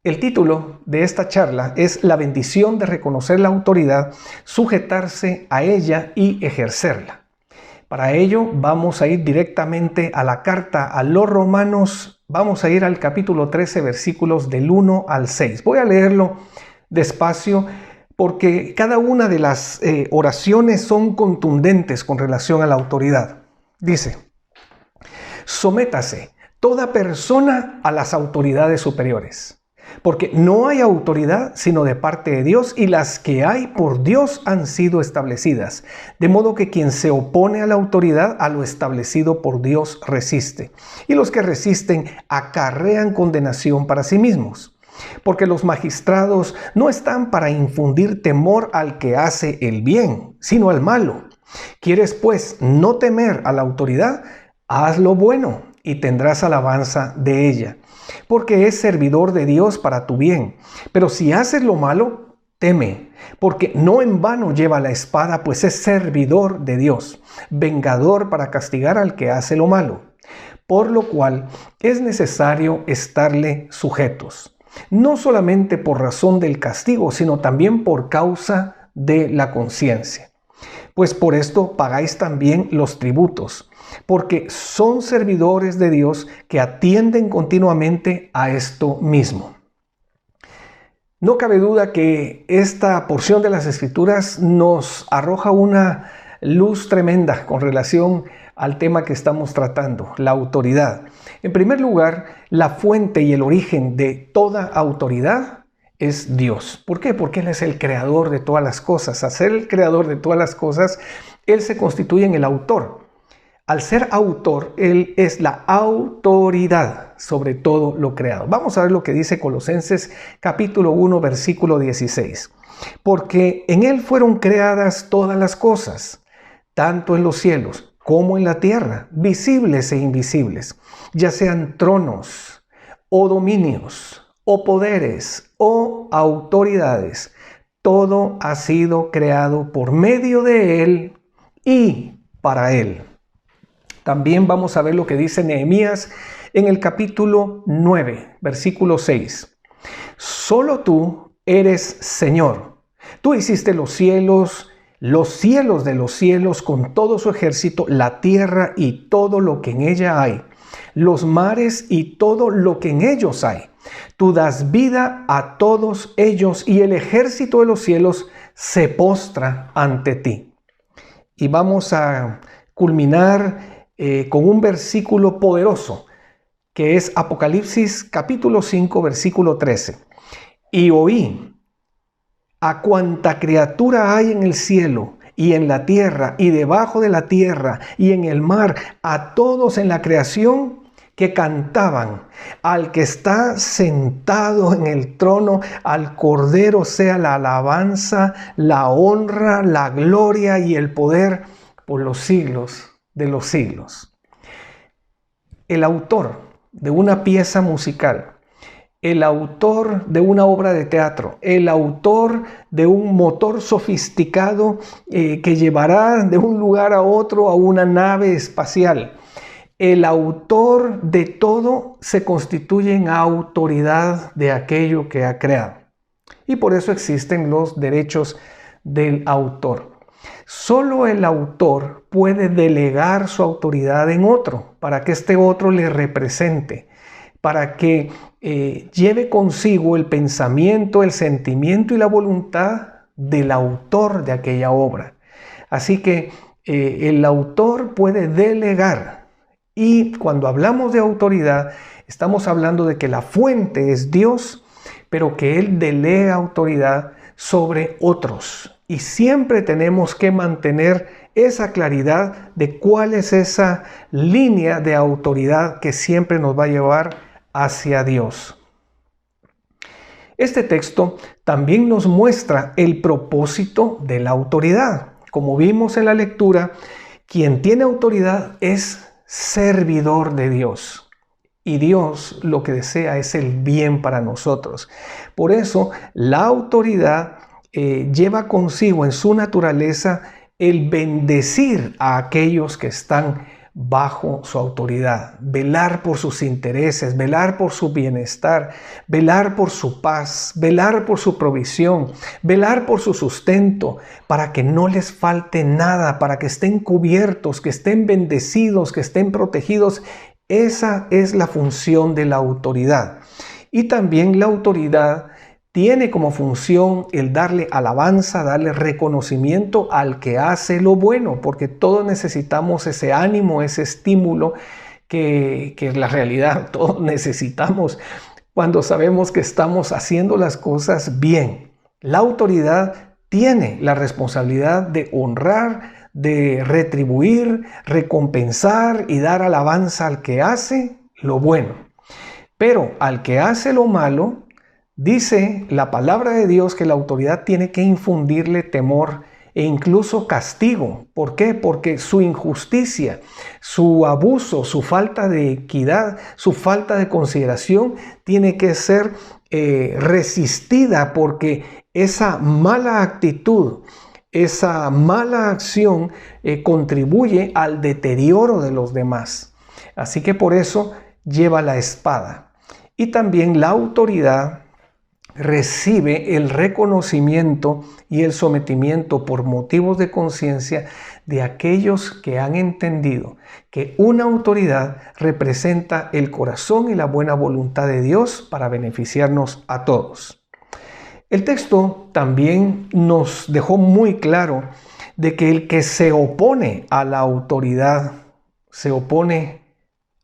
El título de esta charla es La bendición de reconocer la autoridad, sujetarse a ella y ejercerla. Para ello vamos a ir directamente a la carta a los Romanos. Vamos a ir al capítulo 13, versículos del 1 al 6. Voy a leerlo despacio porque cada una de las oraciones son contundentes con relación a la autoridad. Dice: sométase toda persona a las autoridades superiores, porque no hay autoridad sino de parte de Dios, y las que hay por Dios han sido establecidas. De modo que quien se opone a la autoridad, a lo establecido por Dios resiste. Y los que resisten acarrean condenación para sí mismos. Porque los magistrados no están para infundir temor al que hace el bien, sino al malo. ¿Quieres pues no temer a la autoridad? Haz lo bueno y tendrás alabanza de ella, porque es servidor de Dios para tu bien. Pero si haces lo malo, teme, porque no en vano lleva la espada, pues es servidor de Dios, vengador para castigar al que hace lo malo. Por lo cual es necesario estarle sujetos, no solamente por razón del castigo, sino también por causa de la conciencia. Pues por esto pagáis también los tributos, porque son servidores de Dios que atienden continuamente a esto mismo. No cabe duda que esta porción de las Escrituras nos arroja una luz tremenda con relación al tema que estamos tratando, la autoridad. En primer lugar, la fuente y el origen de toda autoridad es Dios. ¿Por qué? Porque Él es el creador de todas las cosas. Al ser el creador de todas las cosas, Él se constituye en el autor. Al ser autor, Él es la autoridad sobre todo lo creado. Vamos a ver lo que dice Colosenses capítulo 1, versículo 16. Porque en Él fueron creadas todas las cosas, tanto en los cielos como en la tierra, visibles e invisibles, ya sean tronos o dominios o poderes o autoridades. Todo ha sido creado por medio de Él y para Él. También vamos a ver lo que dice Nehemías en el capítulo 9, versículo 6. Solo tú eres Señor. Tú hiciste los cielos de los cielos con todo su ejército, la tierra y todo lo que en ella hay, los mares y todo lo que en ellos hay. Tú das vida a todos ellos y el ejército de los cielos se postra ante ti. Y vamos a culminar con un versículo poderoso que es Apocalipsis capítulo 5 versículo 13. Y oí a cuanta criatura hay en el cielo y en la tierra y debajo de la tierra y en el mar, a todos en la creación que cantaban: al que está sentado en el trono, al Cordero sea la alabanza, la honra, la gloria y el poder por los siglos de los siglos. El autor de una pieza musical, el autor de una obra de teatro, el autor de un motor sofisticado que llevará de un lugar a otro a una nave espacial, el autor de todo se constituye en autoridad de aquello que ha creado. Y por eso existen los derechos del autor. Solo el autor puede delegar su autoridad en otro para que este otro le represente, para que lleve consigo el pensamiento, el sentimiento y la voluntad del autor de aquella obra. Así que el autor puede delegar. Y cuando hablamos de autoridad, estamos hablando de que la fuente es Dios, pero que Él delega autoridad sobre otros. Y siempre tenemos que mantener esa claridad de cuál es esa línea de autoridad que siempre nos va a llevar hacia Dios. Este texto también nos muestra el propósito de la autoridad. Como vimos en la lectura, quien tiene autoridad es servidor de Dios. Y Dios lo que desea es el bien para nosotros. Por eso la autoridad lleva consigo en su naturaleza el bendecir a aquellos que están bajo su autoridad, velar por sus intereses, velar por su bienestar, velar por su paz, velar por su provisión, velar por su sustento, para que no les falte nada, para que estén cubiertos, que estén bendecidos, que estén protegidos. Esa es la función de la autoridad. Y también la autoridad tiene como función el darle alabanza, darle reconocimiento al que hace lo bueno, porque todos necesitamos ese ánimo, ese estímulo que es la realidad. Todos necesitamos cuando sabemos que estamos haciendo las cosas bien. La autoridad tiene la responsabilidad de honrar, de retribuir, recompensar y dar alabanza al que hace lo bueno. Pero al que hace lo malo, dice la palabra de Dios que la autoridad tiene que infundirle temor e incluso castigo. ¿Por qué? Porque su injusticia, su abuso, su falta de equidad, su falta de consideración tiene que ser resistida, porque esa mala actitud, esa mala acción contribuye al deterioro de los demás. Así que por eso lleva la espada. Y también la autoridad recibe el reconocimiento y el sometimiento por motivos de conciencia de aquellos que han entendido que una autoridad representa el corazón y la buena voluntad de Dios para beneficiarnos a todos. El texto también nos dejó muy claro de que el que se opone a la autoridad se opone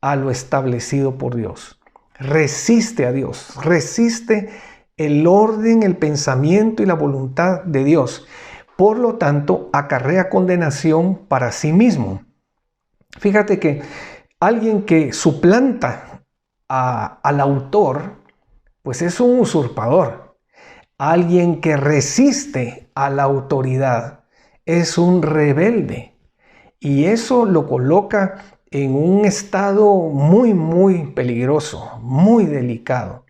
a lo establecido por Dios. Resiste a Dios, resiste el orden, el pensamiento y la voluntad de Dios. Por lo tanto, acarrea condenación para sí mismo. Fíjate que alguien que suplanta al autor, pues es un usurpador. Alguien que resiste a la autoridad es un rebelde. Y eso lo coloca en un estado muy, muy peligroso, muy delicado.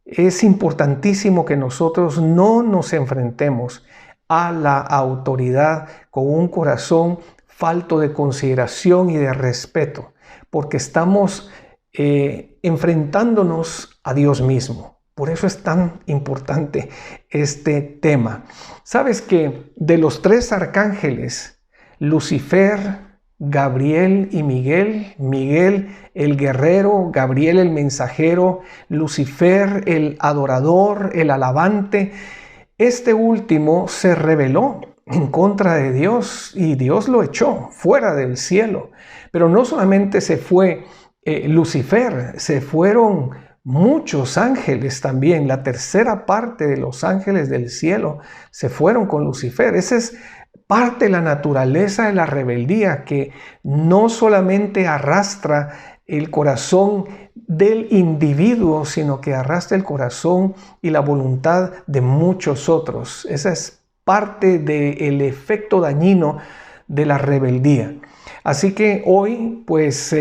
Es importantísimo que nosotros no nos enfrentemos a la autoridad con un corazón falto de consideración y de respeto, porque estamos enfrentándonos a Dios mismo. Por eso es tan importante este tema. ¿Sabes que de los tres arcángeles, Lucifer, Gabriel y Miguel, Miguel el guerrero, Gabriel el mensajero, Lucifer el adorador, el alabante, este último se rebeló en contra de Dios y Dios lo echó fuera del cielo? Pero no solamente se fue Lucifer, se fueron muchos ángeles también. La tercera parte de los ángeles del cielo se fueron con Lucifer. Esa es parte de la naturaleza de la rebeldía, que no solamente arrastra el corazón del individuo, sino que arrastra el corazón y la voluntad de muchos otros. Esa es parte del efecto dañino de la rebeldía. Así que hoy, pues,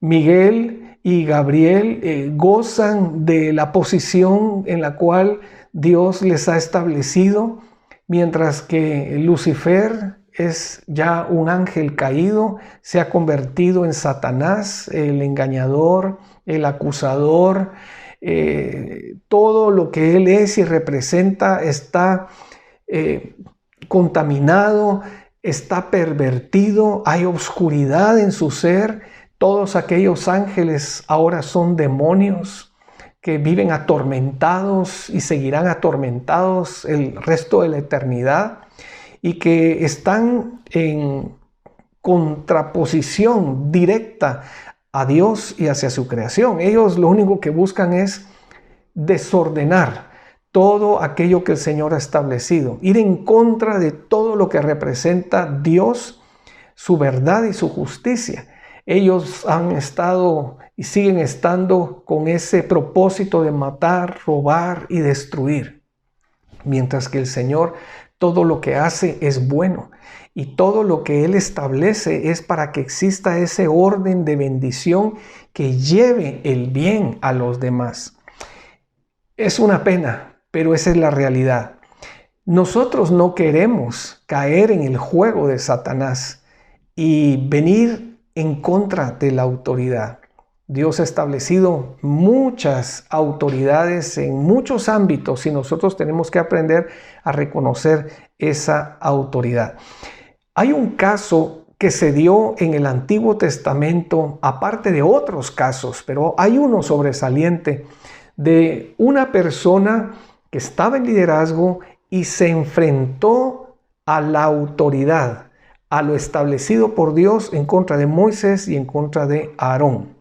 Miguel y Gabriel gozan de la posición en la cual Dios les ha establecido, mientras que Lucifer es ya un ángel caído, se ha convertido en Satanás, el engañador, el acusador. Todo lo que él es y representa está contaminado, está pervertido, hay oscuridad en su ser. Todos aquellos ángeles ahora son demonios que viven atormentados y seguirán atormentados el resto de la eternidad, y que están en contraposición directa a Dios y hacia su creación. Ellos lo único que buscan es desordenar todo aquello que el Señor ha establecido, ir en contra de todo lo que representa Dios, su verdad y su justicia. Ellos han estado y siguen estando con ese propósito de matar, robar y destruir, mientras que el Señor todo lo que hace es bueno, y todo lo que Él establece es para que exista ese orden de bendición que lleve el bien a los demás. Es una pena, pero esa es la realidad. Nosotros no queremos caer en el juego de Satanás y venir en contra de la autoridad. Dios ha establecido muchas autoridades en muchos ámbitos y nosotros tenemos que aprender a reconocer esa autoridad. Hay un caso que se dio en el Antiguo Testamento, aparte de otros casos, pero hay uno sobresaliente de una persona que estaba en liderazgo y se enfrentó a la autoridad, a lo establecido por Dios en contra de Moisés y en contra de Aarón.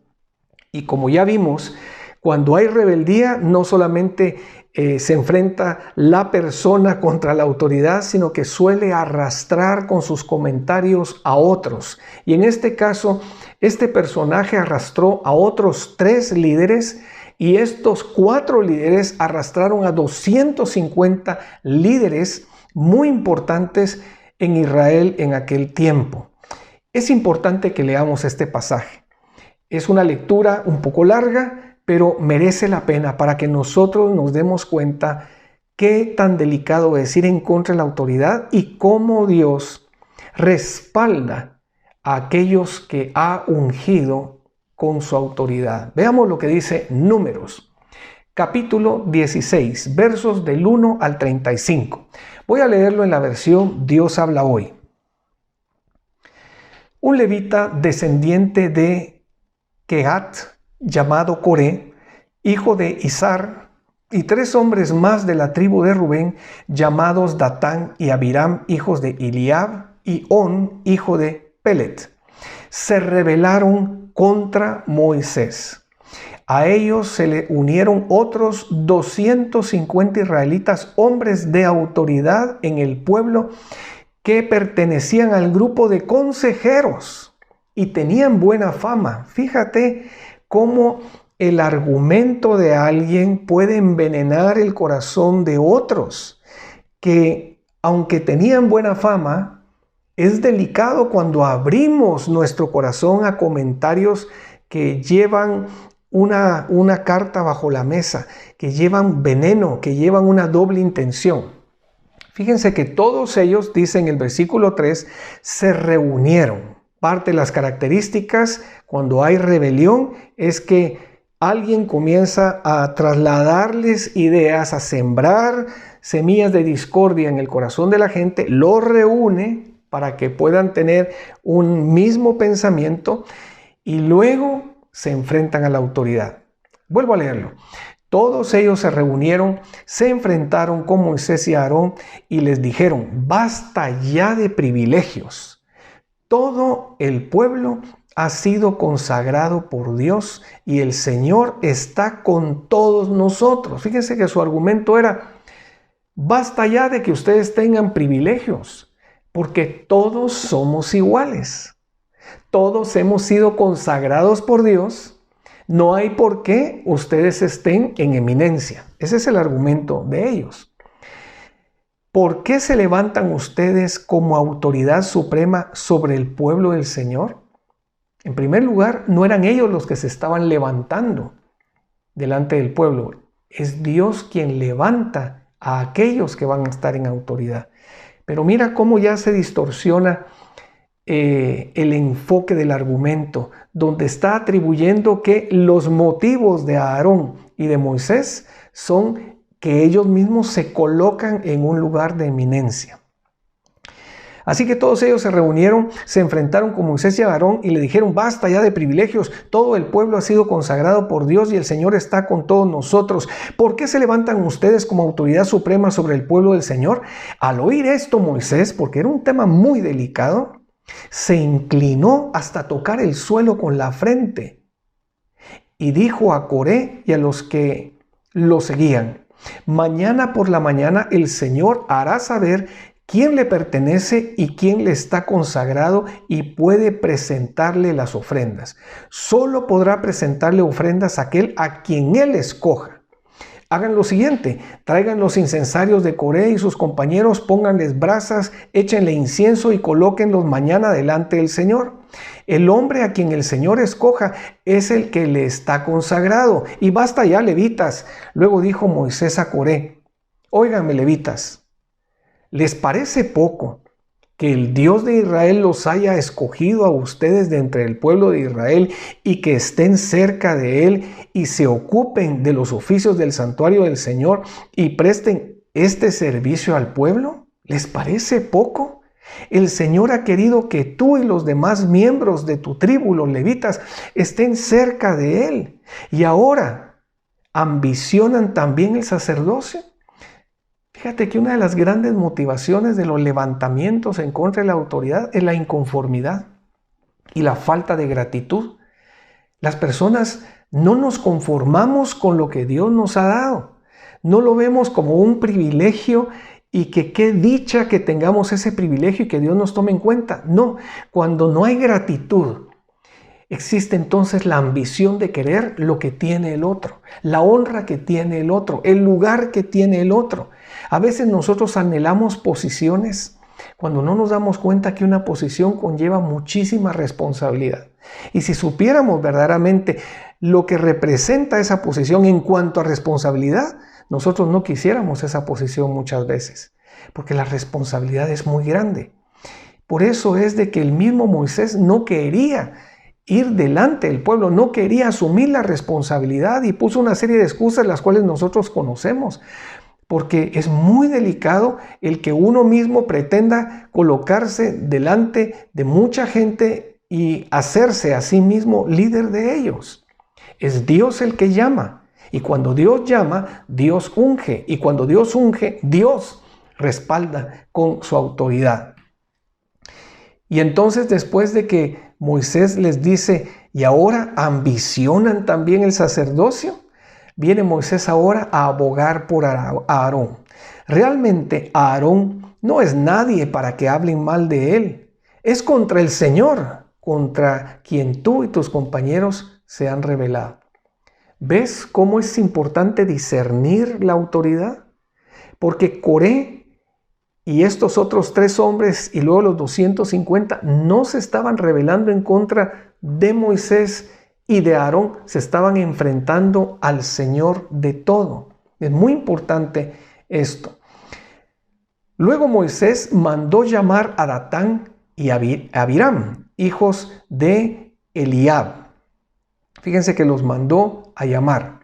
Y como ya vimos, cuando hay rebeldía, no solamente se enfrenta la persona contra la autoridad, sino que suele arrastrar con sus comentarios a otros. Y en este caso, este personaje arrastró a otros 3 líderes y estos 4 líderes arrastraron a 250 líderes muy importantes en Israel en aquel tiempo. Es importante que leamos este pasaje. Es una lectura un poco larga, pero merece la pena para que nosotros nos demos cuenta qué tan delicado es ir en contra de la autoridad y cómo Dios respalda a aquellos que ha ungido con su autoridad. Veamos lo que dice Números, capítulo 16, versos del 1 al 35. Voy a leerlo en la versión Dios habla hoy. Un levita descendiente de Kehat, llamado Coré, hijo de Izar, y 3 hombres más de la tribu de Rubén, llamados Datán y Abiram, hijos de Eliab, y On, hijo de Pelet, se rebelaron contra Moisés. A ellos se le unieron otros 250 israelitas, hombres de autoridad en el pueblo, que pertenecían al grupo de consejeros y tenían buena fama. Fíjate cómo el argumento de alguien puede envenenar el corazón de otros, que aunque tenían buena fama, es delicado cuando abrimos nuestro corazón a comentarios que llevan una carta bajo la mesa, que llevan veneno, que llevan una doble intención. Fíjense que todos ellos, dice en el versículo 3, se reunieron. Parte de las características cuando hay rebelión es que alguien comienza a trasladarles ideas, a sembrar semillas de discordia en el corazón de la gente, los reúne para que puedan tener un mismo pensamiento y luego se enfrentan a la autoridad. Vuelvo a leerlo. Todos ellos se reunieron, se enfrentaron con Moisés y Aarón y les dijeron: basta ya de privilegios. Todo el pueblo ha sido consagrado por Dios y el Señor está con todos nosotros. Fíjense que su argumento era: basta ya de que ustedes tengan privilegios, porque todos somos iguales. Todos hemos sido consagrados por Dios. No hay por qué ustedes estén en eminencia. Ese es el argumento de ellos. ¿Por qué se levantan ustedes como autoridad suprema sobre el pueblo del Señor? En primer lugar, no eran ellos los que se estaban levantando delante del pueblo. Es Dios quien levanta a aquellos que van a estar en autoridad. Pero mira cómo ya se distorsiona el enfoque del argumento, donde está atribuyendo que los motivos de Aarón y de Moisés son que ellos mismos se colocan en un lugar de eminencia. Así que todos ellos se reunieron, se enfrentaron con Moisés y Aarón y le dijeron: basta ya de privilegios, todo el pueblo ha sido consagrado por Dios y el Señor está con todos nosotros. ¿Por qué se levantan ustedes como autoridad suprema sobre el pueblo del Señor? Al oír esto, Moisés, porque era un tema muy delicado, se inclinó hasta tocar el suelo con la frente y dijo a Coré y a los que lo seguían: mañana por la mañana el Señor hará saber quién le pertenece y quién le está consagrado y puede presentarle las ofrendas. Solo podrá presentarle ofrendas a aquel a quien él escoja. Hagan lo siguiente: traigan los incensarios de Coré y sus compañeros, pónganles brasas, échenle incienso y colóquenlos mañana delante del Señor. El hombre a quien el Señor escoja es el que le está consagrado. Y basta ya, levitas. Luego dijo Moisés a Coré: óiganme, levitas, ¿les parece poco que el Dios de Israel los haya escogido a ustedes de entre el pueblo de Israel y que estén cerca de Él y se ocupen de los oficios del santuario del Señor y presten este servicio al pueblo? ¿Les parece poco? El Señor ha querido que tú y los demás miembros de tu tribu, los levitas, estén cerca de Él. Y ahora, ¿ambicionan también el sacerdocio? Fíjate que una de las grandes motivaciones de los levantamientos en contra de la autoridad es la inconformidad y la falta de gratitud. Las personas no nos conformamos con lo que Dios nos ha dado. No lo vemos como un privilegio y que qué dicha que tengamos ese privilegio y que Dios nos tome en cuenta. No, cuando no hay gratitud, existe entonces la ambición de querer lo que tiene el otro, la honra que tiene el otro, el lugar que tiene el otro. A veces nosotros anhelamos posiciones cuando no nos damos cuenta que una posición conlleva muchísima responsabilidad. Y si supiéramos verdaderamente lo que representa esa posición en cuanto a responsabilidad, nosotros no quisiéramos esa posición muchas veces, porque la responsabilidad es muy grande. Por eso es de que el mismo Moisés no quería ir delante del pueblo, no quería asumir la responsabilidad y puso una serie de excusas las cuales nosotros conocemos, porque es muy delicado el que uno mismo pretenda colocarse delante de mucha gente y hacerse a sí mismo líder de ellos. Es Dios el que llama, y cuando Dios llama, Dios unge, y cuando Dios unge, Dios respalda con su autoridad. Y entonces, después de que Moisés les dice, ¿y ahora ambicionan también el sacerdocio? Viene Moisés ahora a abogar por Aarón. Realmente Aarón no es nadie para que hablen mal de él. Es contra el Señor, contra quien tú y tus compañeros se han rebelado. ¿Ves cómo es importante discernir la autoridad? Porque Coré y estos otros 3 hombres y luego los 250 no se estaban rebelando en contra de Moisés y de Aarón, se estaban enfrentando al Señor de todo. Es muy importante esto. Luego Moisés mandó llamar a Datán y a Abiram, hijos de Eliab. Fíjense que los mandó a llamar.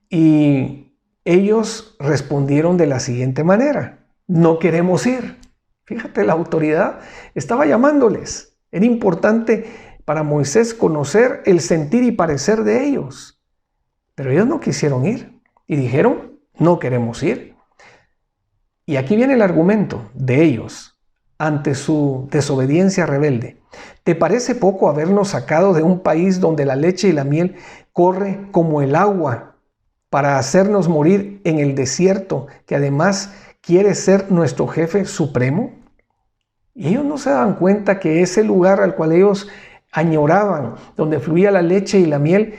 Y ellos respondieron de la siguiente manera: no queremos ir. Fíjate, la autoridad estaba llamándoles. Era importante para Moisés conocer el sentir y parecer de ellos. Pero ellos no quisieron ir y dijeron, no queremos ir. Y aquí viene el argumento de ellos ante su desobediencia rebelde. ¿Te parece poco habernos sacado de un país donde la leche y la miel corre como el agua para hacernos morir en el desierto, que además quiere ser nuestro jefe supremo? Y ellos no se daban cuenta que ese lugar al cual ellos añoraban, donde fluía la leche y la miel,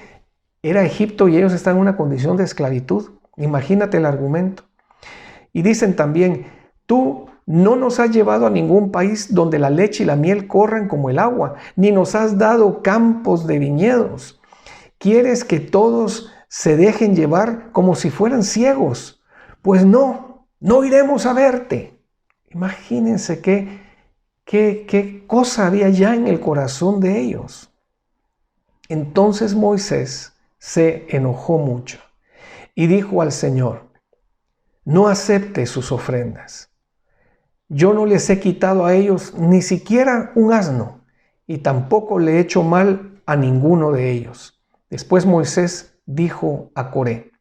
era Egipto y ellos están en una condición de esclavitud. Imagínate el argumento. Y dicen también, tú no nos has llevado a ningún país donde la leche y la miel corran como el agua, ni nos has dado campos de viñedos. ¿Quieres que todos se dejen llevar como si fueran ciegos? Pues no iremos a verte. Imagínense qué cosa había ya en el corazón de ellos. Entonces Moisés se enojó mucho y dijo al Señor, no acepte sus ofrendas. Yo no les he quitado a ellos ni siquiera un asno y tampoco le he hecho mal a ninguno de ellos. Después Moisés dijo a Coré,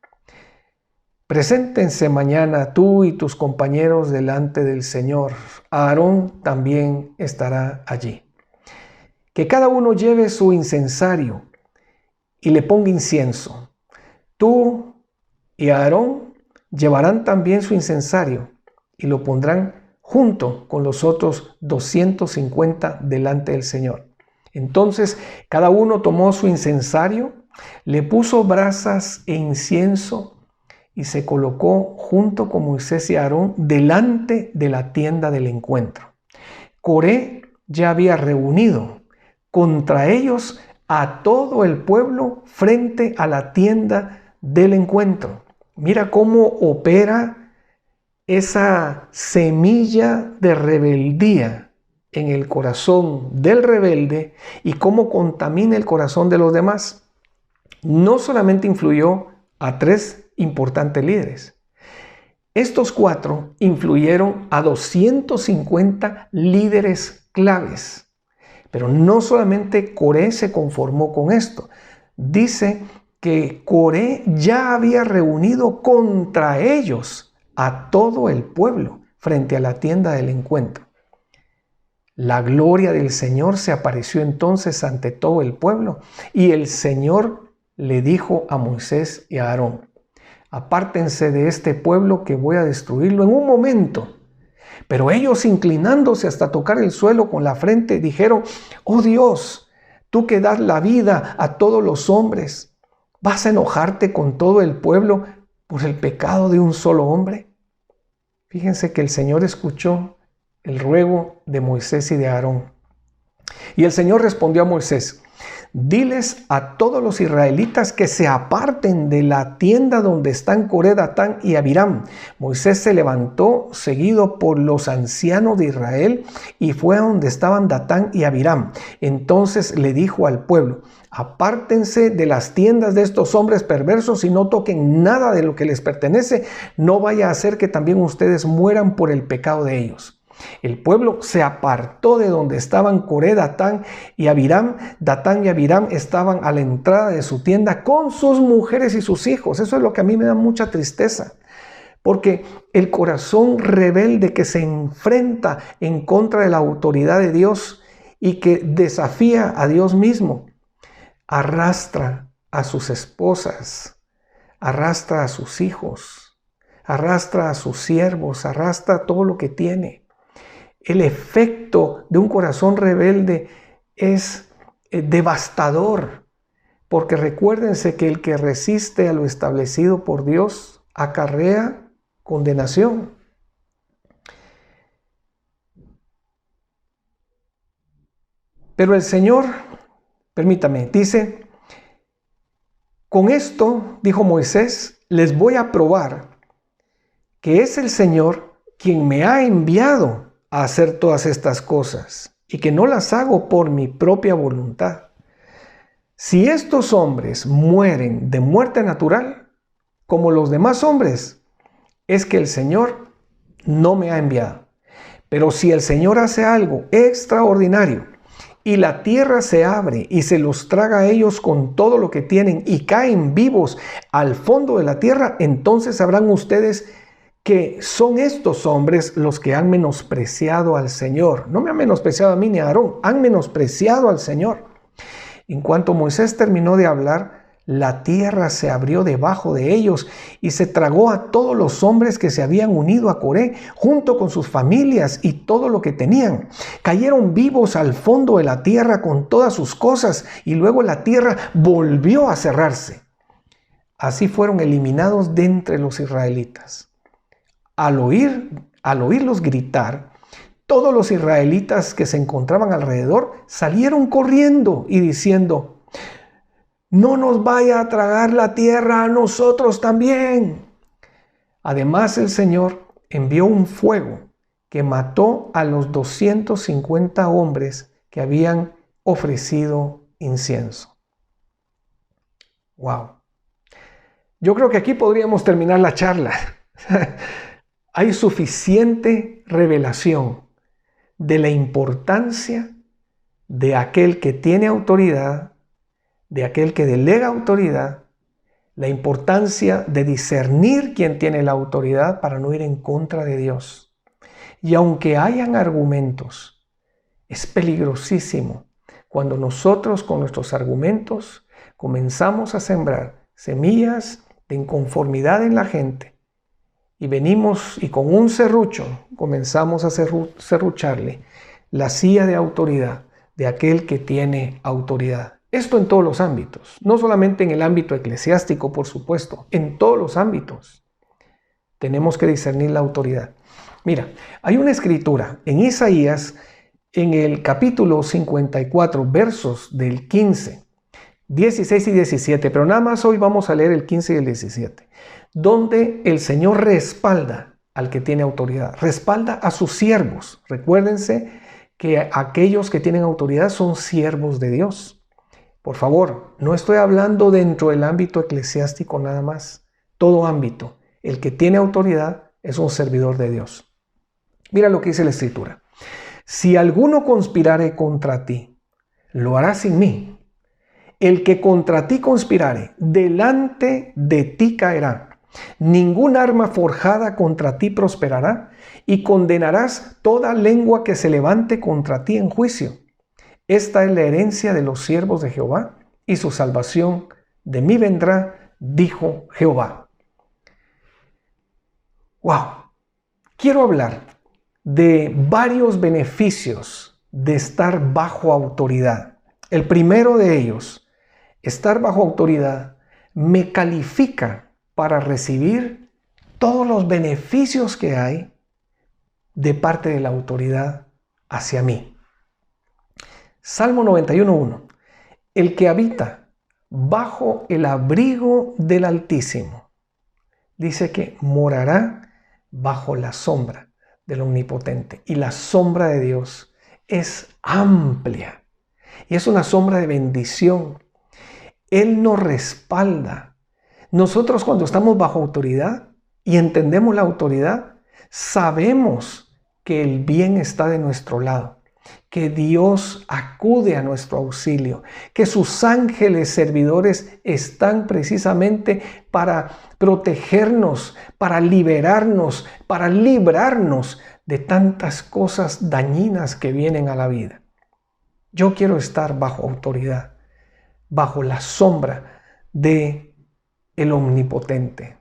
preséntense mañana tú y tus compañeros delante del Señor. Aarón también estará allí. Que cada uno lleve su incensario y le ponga incienso. Tú y Aarón llevarán también su incensario y lo pondrán junto con los otros 250 delante del Señor. Entonces cada uno tomó su incensario, le puso brasas e incienso y se colocó junto con Moisés y Aarón delante de la tienda del encuentro. Coré ya había reunido contra ellos a todo el pueblo frente a la tienda del encuentro. Mira cómo opera esa semilla de rebeldía en el corazón del rebelde y cómo contamina el corazón de los demás. No solamente influyó a 3 importantes líderes. Estos 4 influyeron a 250 líderes claves. Pero no solamente Coré se conformó con esto. Dice que Coré ya había reunido contra ellos a todo el pueblo frente a la tienda del encuentro. La gloria del Señor se apareció entonces ante todo el pueblo y el Señor le dijo a Moisés y a Aarón: apártense de este pueblo que voy a destruirlo en un momento. Pero ellos, inclinándose hasta tocar el suelo con la frente, dijeron: oh Dios, tú que das la vida a todos los hombres, ¿vas a enojarte con todo el pueblo por el pecado de un solo hombre? Fíjense que el Señor escuchó el ruego de Moisés y de Aarón. Y el Señor respondió a Moisés: diles a todos los israelitas que se aparten de la tienda donde están Coré, Datán y Abiram. Moisés se levantó seguido por los ancianos de Israel y fue a donde estaban Datán y Abiram. Entonces le dijo al pueblo: apártense de las tiendas de estos hombres perversos y no toquen nada de lo que les pertenece. No vaya a ser que también ustedes mueran por el pecado de ellos. El pueblo se apartó de donde estaban Coré, Datán y Abiram. Datán y Abiram estaban a la entrada de su tienda con sus mujeres y sus hijos. Eso es lo que a mí me da mucha tristeza, porque el corazón rebelde que se enfrenta en contra de la autoridad de Dios y que desafía a Dios mismo, arrastra a sus esposas, arrastra a sus hijos, arrastra a sus siervos, arrastra todo lo que tiene. El efecto de un corazón rebelde es devastador, porque recuérdense que el que resiste a lo establecido por Dios acarrea condenación. Pero el Señor, permítame, dice: con esto, dijo Moisés, les voy a probar que es el Señor quien me ha enviado a hacer todas estas cosas y que no las hago por mi propia voluntad. Si estos hombres mueren de muerte natural, como los demás hombres, es que el Señor no me ha enviado. Pero si el Señor hace algo extraordinario y la tierra se abre y se los traga a ellos con todo lo que tienen y caen vivos al fondo de la tierra, entonces sabrán ustedes que son estos hombres los que han menospreciado al Señor. No me han menospreciado a mí ni a Aarón, han menospreciado al Señor. En cuanto Moisés terminó de hablar, la tierra se abrió debajo de ellos y se tragó a todos los hombres que se habían unido a Coré, junto con sus familias y todo lo que tenían. Cayeron vivos al fondo de la tierra con todas sus cosas y luego la tierra volvió a cerrarse. Así fueron eliminados de entre los israelitas. Al oírlos gritar, todos los israelitas que se encontraban alrededor salieron corriendo y diciendo: no nos vaya a tragar la tierra a nosotros también. Además, el Señor envió un fuego que mató a los 250 hombres que habían ofrecido incienso. Wow. Yo creo que aquí podríamos terminar la charla. Hay suficiente revelación de la importancia de aquel que tiene autoridad, de aquel que delega autoridad, la importancia de discernir quién tiene la autoridad para no ir en contra de Dios. Y aunque hayan argumentos, es peligrosísimo cuando nosotros con nuestros argumentos comenzamos a sembrar semillas de inconformidad en la gente. Y venimos y con un serrucho comenzamos a serrucharle la silla de autoridad de aquel que tiene autoridad. Esto en todos los ámbitos, no solamente en el ámbito eclesiástico, por supuesto, en todos los ámbitos tenemos que discernir la autoridad. Mira, hay una escritura en Isaías, en el capítulo 54, versos del 15, 16 y 17, pero nada más hoy vamos a leer el 15 y el 17, donde el Señor respalda al que tiene autoridad, respalda a sus siervos. Recuérdense que aquellos que tienen autoridad son siervos de Dios. Por favor, no estoy hablando dentro del ámbito eclesiástico nada más. Todo ámbito. El que tiene autoridad es un servidor de Dios. Mira lo que dice la Escritura. Si alguno conspirare contra ti, lo hará sin mí. El que contra ti conspirare, delante de ti caerá. Ningún arma forjada contra ti prosperará, y condenarás toda lengua que se levante contra ti en juicio. Esta es la herencia de los siervos de Jehová, y su salvación de mí vendrá, dijo Jehová. ¡Wow! Quiero hablar de varios beneficios de estar bajo autoridad. El primero de ellos, estar bajo autoridad, me califica para recibir todos los beneficios que hay de parte de la autoridad hacia mí. Salmo 91:1. El que habita bajo el abrigo del Altísimo, dice que morará bajo la sombra del Omnipotente. Y la sombra de Dios es amplia y es una sombra de bendición. Él nos respalda. Nosotros, cuando estamos bajo autoridad y entendemos la autoridad, sabemos que el bien está de nuestro lado, que Dios acude a nuestro auxilio, que sus ángeles servidores están precisamente para protegernos, para liberarnos, para librarnos de tantas cosas dañinas que vienen a la vida. Yo quiero estar bajo autoridad, bajo la sombra de el Omnipotente.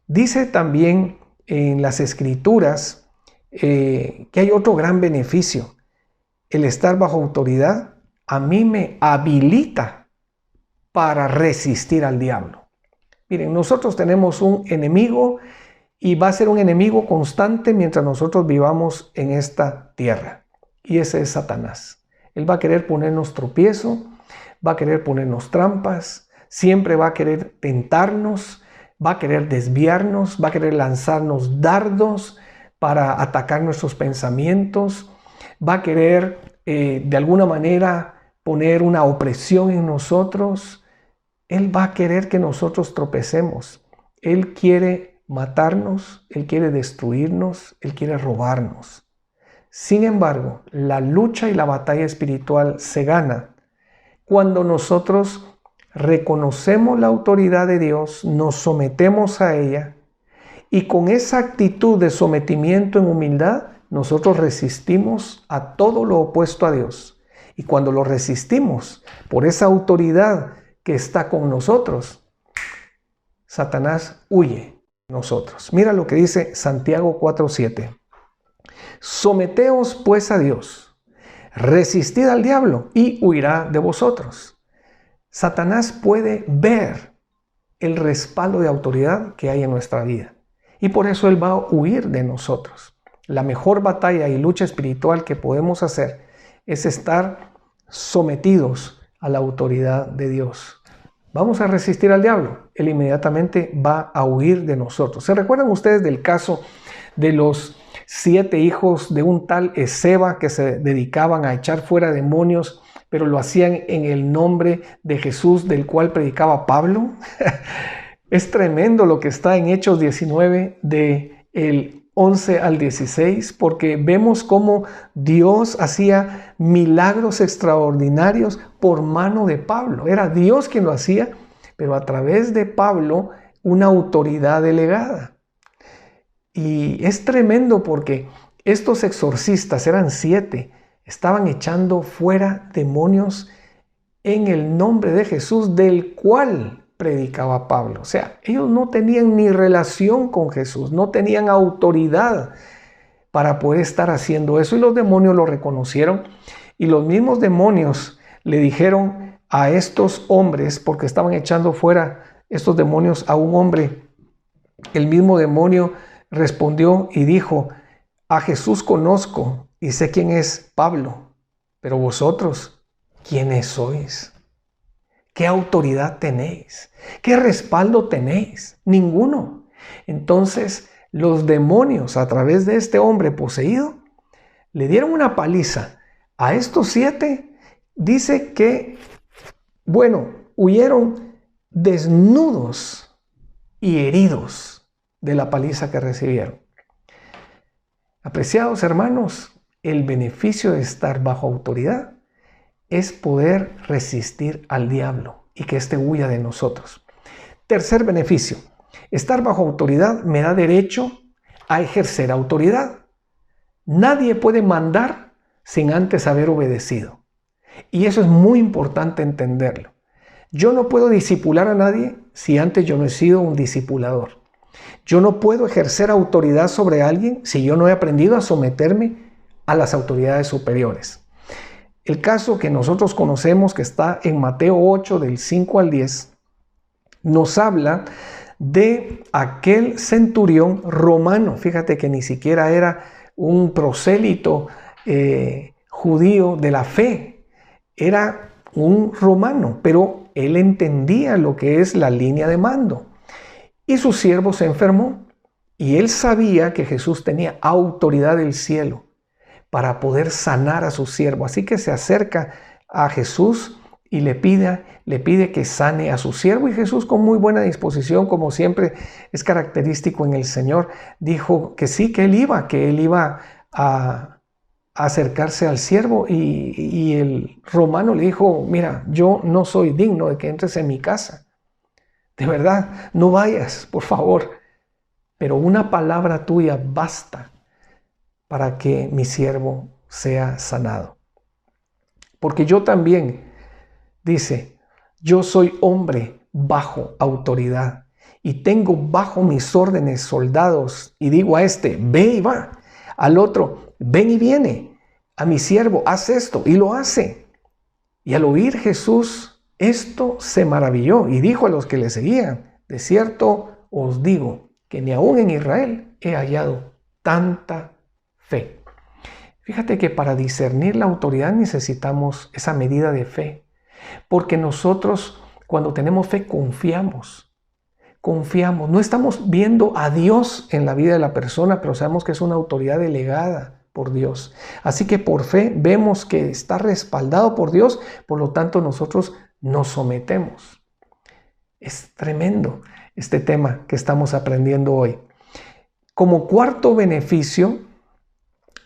Dice también en las Escrituras que hay otro gran beneficio. El estar bajo autoridad a mí me habilita para resistir al diablo. Miren, nosotros tenemos un enemigo y va a ser un enemigo constante mientras nosotros vivamos en esta tierra. Y ese es Satanás. Él va a querer ponernos tropiezo, va a querer ponernos trampas, siempre va a querer tentarnos, va a querer desviarnos, va a querer lanzarnos dardos para atacar nuestros pensamientos, va a querer de alguna manera poner una opresión en nosotros. Él va a querer que nosotros tropecemos. Él quiere matarnos, Él quiere destruirnos, Él quiere robarnos. Sin embargo, la lucha y la batalla espiritual se gana cuando nosotros reconocemos la autoridad de Dios, nos sometemos a ella y con esa actitud de sometimiento en humildad, nosotros resistimos a todo lo opuesto a Dios. Y cuando lo resistimos por esa autoridad que está con nosotros, Satanás huye de nosotros. Mira lo que dice Santiago 4:7. Someteos pues a Dios, resistid al diablo y huirá de vosotros. Satanás puede ver el respaldo de autoridad que hay en nuestra vida y por eso él va a huir de nosotros. La mejor batalla y lucha espiritual que podemos hacer es estar sometidos a la autoridad de Dios. Vamos a resistir al diablo, él inmediatamente va a huir de nosotros. ¿Se recuerdan ustedes del caso de los 7 hijos de un tal Esceva que se dedicaban a echar fuera demonios, pero lo hacían en el nombre de Jesús, del cual predicaba Pablo? Es tremendo lo que está en Hechos 19 del 11 al 16, porque vemos cómo Dios hacía milagros extraordinarios por mano de Pablo. Era Dios quien lo hacía, pero a través de Pablo, una autoridad delegada. Y es tremendo porque estos exorcistas, eran 7, estaban echando fuera demonios en el nombre de Jesús, del cual predicaba Pablo. O sea, ellos no tenían ni relación con Jesús, no tenían autoridad para poder estar haciendo eso. Y los demonios lo reconocieron. Y los mismos demonios le dijeron a estos hombres, porque estaban echando fuera estos demonios a un hombre, el mismo demonio respondió y dijo: a Jesús conozco y sé quién es Pablo, pero vosotros, ¿quiénes sois? ¿Qué autoridad tenéis? ¿Qué respaldo tenéis? Ninguno. Entonces los demonios, a través de este hombre poseído, le dieron una paliza A estos 7 dice que, bueno, huyeron desnudos y heridos de la paliza que recibieron. Apreciados hermanos, el beneficio de estar bajo autoridad es poder resistir al diablo y que éste huya de nosotros. Tercer beneficio, estar bajo autoridad me da derecho a ejercer autoridad. Nadie puede mandar sin antes haber obedecido. Y eso es muy importante entenderlo. Yo no puedo discipular a nadie si antes yo no he sido un discipulador. Yo no puedo ejercer autoridad sobre alguien si yo no he aprendido a someterme a las autoridades superiores. El caso que nosotros conocemos, que está en Mateo 8, del 5 al 10, nos habla de aquel centurión romano. Fíjate que ni siquiera era un prosélito judío de la fe, era un romano, pero él entendía lo que es la línea de mando. Y su siervo se enfermó y él sabía que Jesús tenía autoridad del cielo para poder sanar a su siervo. Así que se acerca a Jesús y le pide que sane a su siervo. Y Jesús, con muy buena disposición, como siempre es característico en el Señor, dijo que sí, que él iba a acercarse al siervo. Y el romano le dijo: mira, yo no soy digno de que entres en mi casa. De verdad, no vayas, por favor. Pero una palabra tuya basta para que mi siervo sea sanado. Porque yo también, dice, yo soy hombre bajo autoridad y tengo bajo mis órdenes soldados, y digo a este, ve y va, al otro, ven y viene, a mi siervo, haz esto, y lo hace. Y al oír Jesús esto, se maravilló y dijo a los que le seguían: de cierto os digo que ni aún en Israel he hallado tanta fe. Fíjate que para discernir la autoridad necesitamos esa medida de fe, porque nosotros, cuando tenemos fe, confiamos, no estamos viendo a Dios en la vida de la persona, pero sabemos que es una autoridad delegada por Dios. Así que por fe vemos que está respaldado por Dios, por lo tanto nosotros nos sometemos. Es tremendo este tema que estamos aprendiendo hoy. Como cuarto beneficio,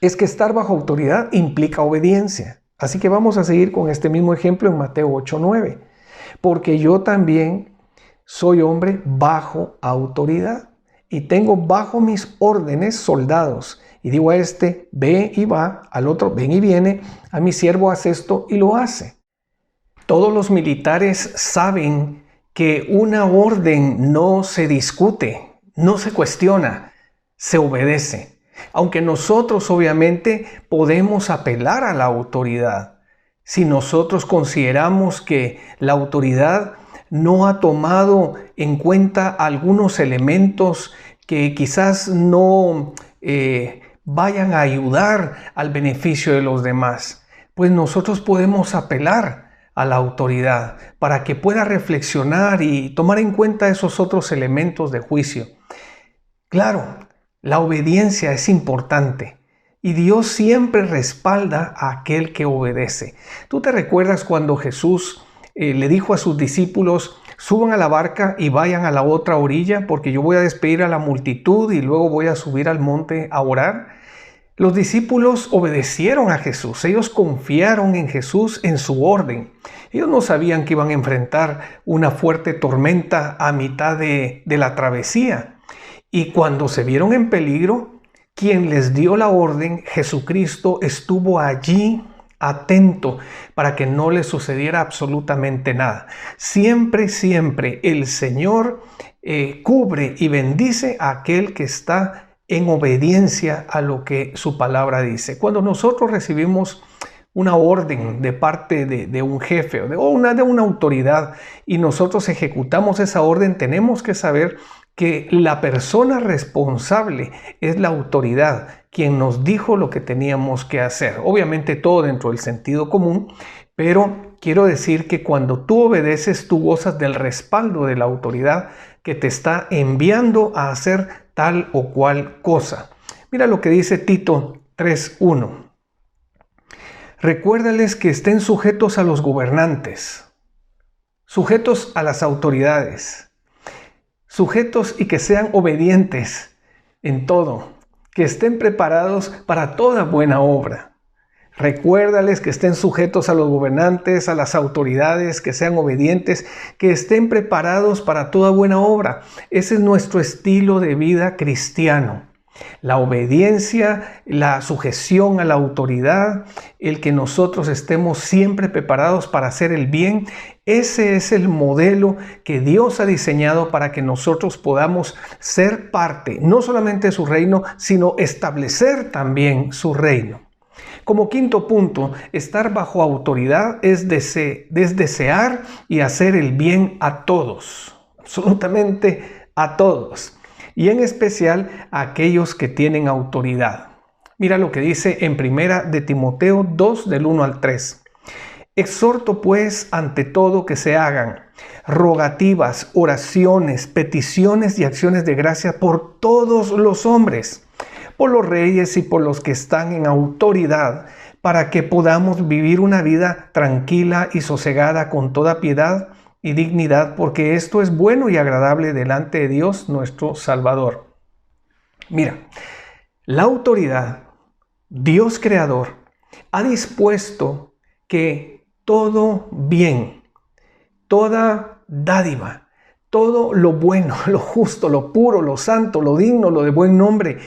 es que estar bajo autoridad implica obediencia. Así que vamos a seguir con este mismo ejemplo en Mateo 8:9. Porque yo también soy hombre bajo autoridad y tengo bajo mis órdenes soldados. Y digo a este, ve y va, al otro, ven y viene, a mi siervo, haz esto, y lo hace. Todos los militares saben que una orden no se discute, no se cuestiona, se obedece. Aunque nosotros obviamente podemos apelar a la autoridad. Si nosotros consideramos que la autoridad no ha tomado en cuenta algunos elementos que quizás no vayan a ayudar al beneficio de los demás, pues nosotros podemos apelar a la autoridad para que pueda reflexionar y tomar en cuenta esos otros elementos de juicio. Claro, la obediencia es importante y Dios siempre respalda a aquel que obedece. ¿Tú te recuerdas cuando Jesús le dijo a sus discípulos: suban a la barca y vayan a la otra orilla porque yo voy a despedir a la multitud y luego voy a subir al monte a orar? Los discípulos obedecieron a Jesús, ellos confiaron en Jesús, en su orden. Ellos no sabían que iban a enfrentar una fuerte tormenta a mitad de la travesía. Y cuando se vieron en peligro, quien les dio la orden, Jesucristo, estuvo allí atento para que no les sucediera absolutamente nada. Siempre, siempre el Señor cubre y bendice a aquel que está en obediencia a lo que su palabra dice. Cuando nosotros recibimos una orden de parte de un jefe o de una autoridad y nosotros ejecutamos esa orden, tenemos que saber que la persona responsable es la autoridad, quien nos dijo lo que teníamos que hacer. Obviamente todo dentro del sentido común, pero quiero decir que cuando tú obedeces, tú gozas del respaldo de la autoridad que te está enviando a hacer tal o cual cosa. Mira lo que dice Tito 3:1. Recuérdales que estén sujetos a los gobernantes, sujetos a las autoridades, sujetos y que sean obedientes en todo, que estén preparados para toda buena obra. Recuérdales que estén sujetos a los gobernantes, a las autoridades, que sean obedientes, que estén preparados para toda buena obra. Ese es nuestro estilo de vida cristiano. La obediencia, la sujeción a la autoridad, el que nosotros estemos siempre preparados para hacer el bien, ese es el modelo que Dios ha diseñado para que nosotros podamos ser parte, no solamente de su reino, sino establecer también su reino. Como quinto punto, estar bajo autoridad es desear y hacer el bien a todos, absolutamente a todos, y en especial a aquellos que tienen autoridad. Mira lo que dice en 1 de Timoteo 2, del 1 al 3. Exhorto pues ante todo que se hagan rogativas, oraciones, peticiones y acciones de gracia por todos los hombres, por los reyes y por los que están en autoridad, para que podamos vivir una vida tranquila y sosegada con toda piedad y dignidad, porque esto es bueno y agradable delante de Dios nuestro Salvador. Mira, la autoridad, Dios creador, ha dispuesto que todo bien, toda dádiva, todo lo bueno, lo justo, lo puro, lo santo, lo digno, lo de buen nombre,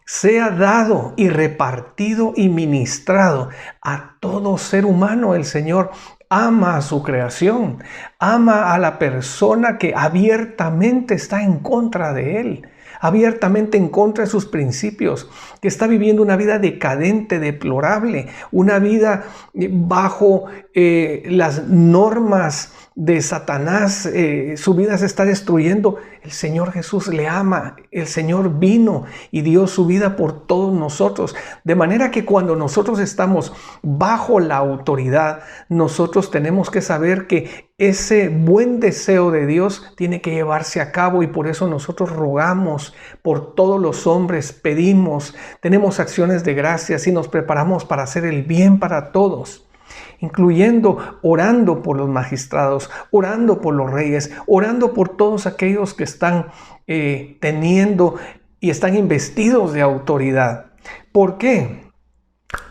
sea dado y repartido y ministrado a todo ser humano. El Señor ama a su creación, ama a la persona que abiertamente está en contra de Él, abiertamente en contra de sus principios, que está viviendo una vida decadente, deplorable, una vida bajo las normas de Satanás, su vida se está destruyendo. El Señor Jesús le ama, el Señor vino y dio su vida por todos nosotros, de manera que cuando nosotros estamos bajo la autoridad, nosotros tenemos que saber que ese buen deseo de Dios tiene que llevarse a cabo, y por eso nosotros rogamos por todos los hombres, pedimos, tenemos acciones de gracias y nos preparamos para hacer el bien para todos, incluyendo orando por los magistrados, orando por los reyes, orando por todos aquellos que están teniendo y están investidos de autoridad. ¿Por qué?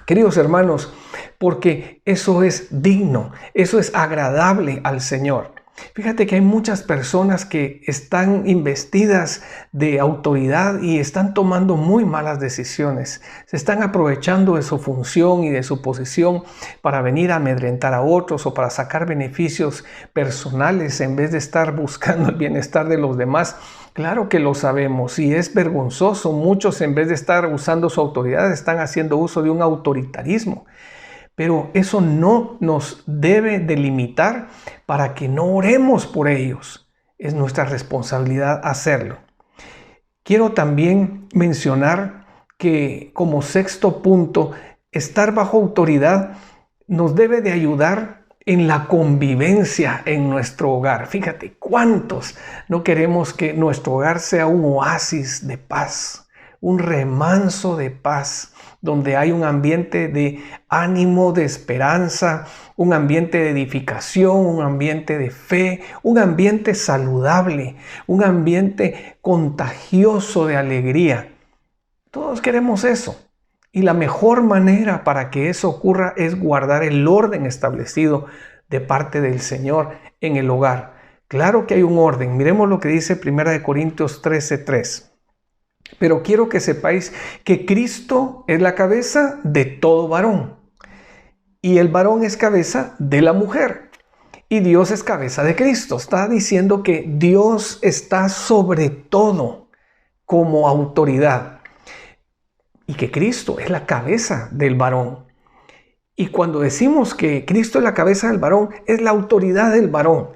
Queridos hermanos, porque eso es digno, eso es agradable al Señor. Fíjate que hay muchas personas que están investidas de autoridad y están tomando muy malas decisiones. Se están aprovechando de su función y de su posición para venir a amedrentar a otros o para sacar beneficios personales en vez de estar buscando el bienestar de los demás. Claro que lo sabemos y es vergonzoso. Muchos, en vez de estar usando su autoridad, están haciendo uso de un autoritarismo. Pero eso no nos debe delimitar para que no oremos por ellos. Es nuestra responsabilidad hacerlo. Quiero también mencionar que como sexto punto, estar bajo autoridad nos debe de ayudar en la convivencia en nuestro hogar. Fíjate, ¿cuántos no queremos que nuestro hogar sea un oasis de paz, un remanso de paz, donde hay un ambiente de ánimo, de esperanza, un ambiente de edificación, un ambiente de fe, un ambiente saludable, un ambiente contagioso de alegría? Todos queremos eso. Y la mejor manera para que eso ocurra es guardar el orden establecido de parte del Señor en el hogar. Claro que hay un orden. Miremos lo que dice 1 Corintios 13:3. Pero quiero que sepáis que Cristo es la cabeza de todo varón, y el varón es cabeza de la mujer, y Dios es cabeza de Cristo. Está diciendo que Dios está sobre todo como autoridad, y que Cristo es la cabeza del varón. Y cuando decimos que Cristo es la cabeza del varón, es la autoridad del varón,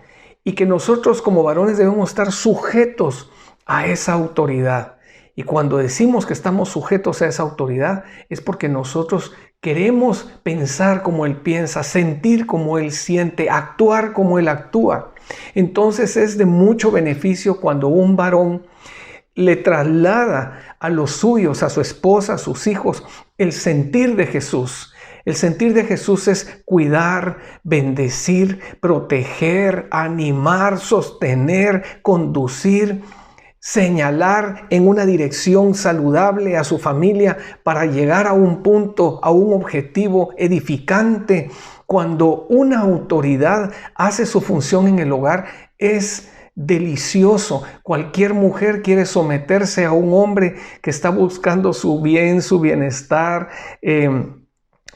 y que nosotros como varones debemos estar sujetos a esa autoridad. Y cuando decimos que estamos sujetos a esa autoridad, es porque nosotros queremos pensar como Él piensa, sentir como Él siente, actuar como Él actúa. Entonces es de mucho beneficio cuando un varón le traslada a los suyos, a su esposa, a sus hijos, el sentir de Jesús, El sentir de Jesús es cuidar, bendecir, proteger, animar, sostener, conducir, señalar en una dirección saludable a su familia para llegar a un punto, a un objetivo edificante. Cuando una autoridad hace su función en el hogar, es delicioso. Cualquier mujer quiere someterse a un hombre que está buscando su bien, su bienestar,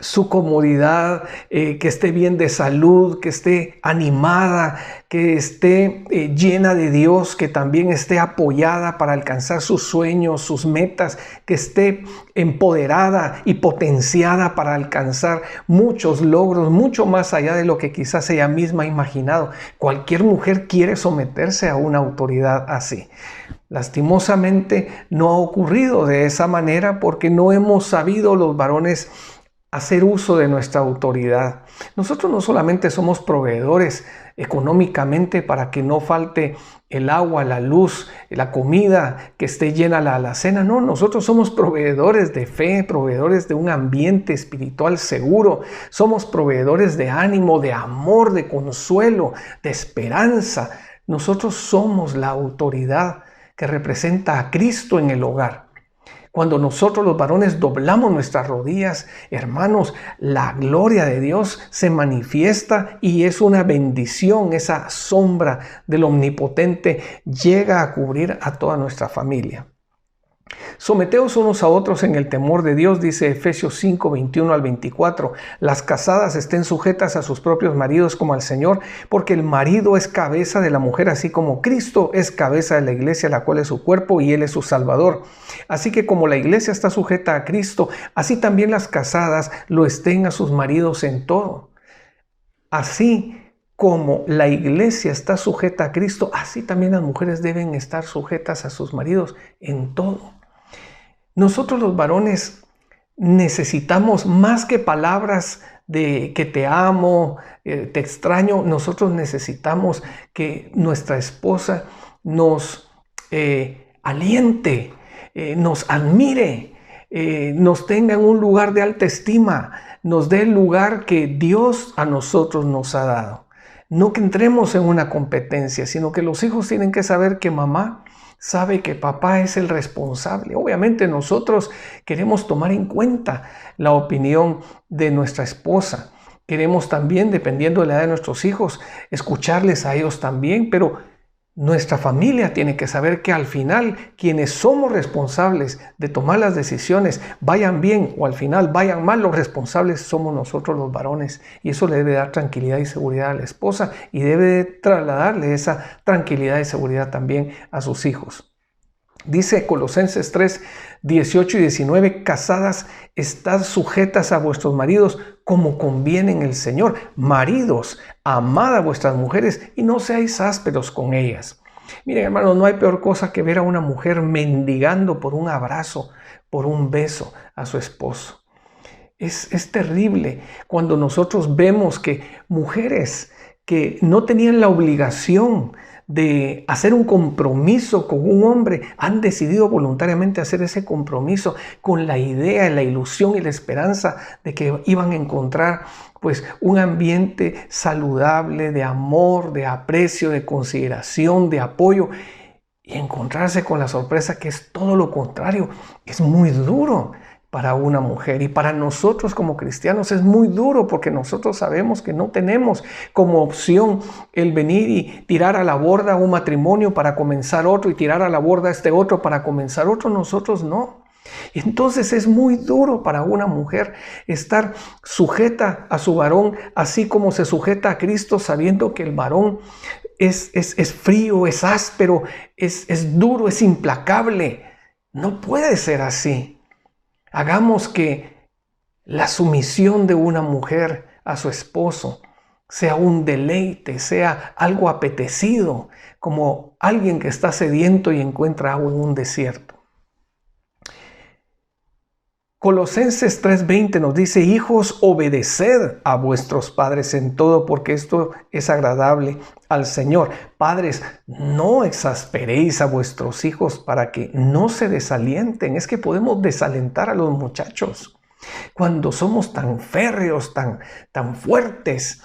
su comodidad, que esté bien de salud, que esté animada, que esté llena de Dios, que también esté apoyada para alcanzar sus sueños, sus metas, que esté empoderada y potenciada para alcanzar muchos logros, mucho más allá de lo que quizás ella misma ha imaginado. Cualquier mujer quiere someterse a una autoridad así. Lastimosamente no ha ocurrido de esa manera porque no hemos sabido los varones hacer uso de nuestra autoridad. Nosotros no solamente somos proveedores económicamente para que no falte el agua, la luz, la comida, que esté llena la alacena. No, nosotros somos proveedores de fe, proveedores de un ambiente espiritual seguro. Somos proveedores de ánimo, de amor, de consuelo, de esperanza. Nosotros somos la autoridad que representa a Cristo en el hogar. Cuando nosotros los varones doblamos nuestras rodillas, hermanos, la gloria de Dios se manifiesta y es una bendición. Esa sombra del Omnipotente llega a cubrir a toda nuestra familia. Someteos unos a otros en el temor de Dios, dice Efesios 5, 21 al 24. Las casadas estén sujetas a sus propios maridos como al Señor, porque el marido es cabeza de la mujer, así como Cristo es cabeza de la iglesia, la cual es su cuerpo y Él es su Salvador. Así que como la iglesia está sujeta a Cristo, así también las casadas lo estén a sus maridos en todo. Así como la iglesia está sujeta a Cristo, así también las mujeres deben estar sujetas a sus maridos en todo. Nosotros los varones necesitamos más que palabras de que te amo, te extraño. Nosotros necesitamos que nuestra esposa nos aliente, nos admire, nos tenga en un lugar de alta estima, nos dé el lugar que Dios a nosotros nos ha dado. No que entremos en una competencia, sino que los hijos tienen que saber que mamá sabe que papá es el responsable. Obviamente nosotros queremos tomar en cuenta la opinión de nuestra esposa. Queremos también, dependiendo de la edad de nuestros hijos, escucharles a ellos también, pero nuestra familia tiene que saber que al final quienes somos responsables de tomar las decisiones, vayan bien o al final vayan mal, los responsables somos nosotros los varones. Y eso le debe dar tranquilidad y seguridad a la esposa y debe trasladarle esa tranquilidad y seguridad también a sus hijos. Dice Colosenses 3, 18 y 19, casadas, estad sujetas a vuestros maridos como conviene en el Señor. Maridos, amad a vuestras mujeres y no seáis ásperos con ellas. Miren, hermanos, no hay peor cosa que ver a una mujer mendigando por un abrazo, por un beso a su esposo. Es terrible cuando nosotros vemos que mujeres que no tenían la obligación de hacer un compromiso con un hombre, han decidido voluntariamente hacer ese compromiso con la idea, la ilusión y la esperanza de que iban a encontrar pues un ambiente saludable de amor, de aprecio, de consideración, de apoyo, y encontrarse con la sorpresa que es todo lo contrario. Es muy duro para una mujer y para nosotros como cristianos es muy duro porque nosotros sabemos que no tenemos como opción el venir y tirar a la borda un matrimonio para comenzar otro y tirar a la borda este otro para comenzar otro. Nosotros no. Entonces es muy duro para una mujer estar sujeta a su varón así como se sujeta a Cristo, sabiendo que el varón es frío, es áspero, es duro, es implacable. No puede ser así. Hagamos que la sumisión de una mujer a su esposo sea un deleite, sea algo apetecido, como alguien que está sediento y encuentra agua en un desierto. Colosenses 3:20 nos dice, hijos, obedeced a vuestros padres en todo, porque esto es agradable al Señor. Padres, no exasperéis a vuestros hijos para que no se desalienten. Es que podemos desalentar a los muchachos. Cuando somos tan férreos, tan fuertes,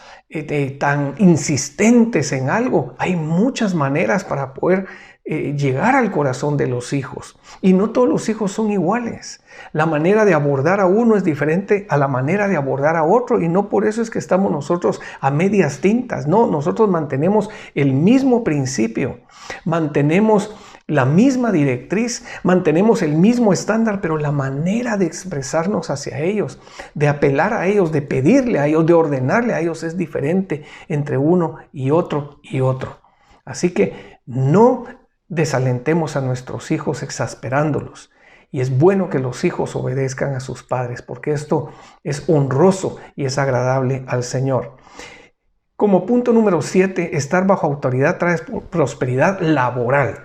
tan insistentes en algo, hay muchas maneras para poder llegar al corazón de los hijos. Y no todos los hijos son iguales. La manera de abordar a uno es diferente a la manera de abordar a otro, y no por eso es que estamos nosotros a medias tintas. No, nosotros mantenemos el mismo principio, mantenemos la misma directriz, mantenemos el mismo estándar, pero la manera de expresarnos hacia ellos, de apelar a ellos, de pedirle a ellos, de ordenarle a ellos es diferente entre uno y otro y otro. Así que no desalentemos a nuestros hijos exasperándolos. Y es bueno que los hijos obedezcan a sus padres, porque esto es honroso y es agradable al Señor. Como punto número 7, estar bajo autoridad trae prosperidad laboral.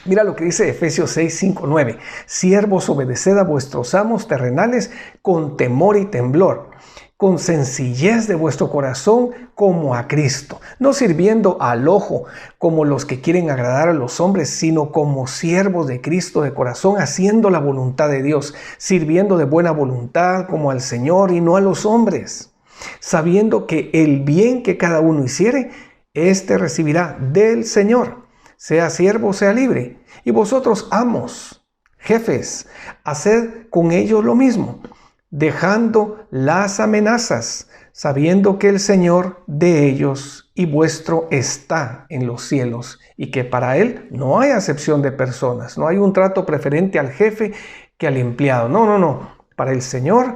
Mira lo que dice Efesios 6, 5, 9. Siervos, obedeced a vuestros amos terrenales con temor y temblor, con sencillez de vuestro corazón como a Cristo, no sirviendo al ojo como los que quieren agradar a los hombres, sino como siervos de Cristo de corazón, haciendo la voluntad de Dios, sirviendo de buena voluntad como al Señor y no a los hombres, sabiendo que el bien que cada uno hiciere, éste recibirá del Señor, sea siervo, sea libre. Y vosotros, amos, jefes, haced con ellos lo mismo, dejando las amenazas, sabiendo que el Señor de ellos y vuestro está en los cielos, y que para Él no hay acepción de personas, no hay un trato preferente al jefe que al empleado. No. Para el Señor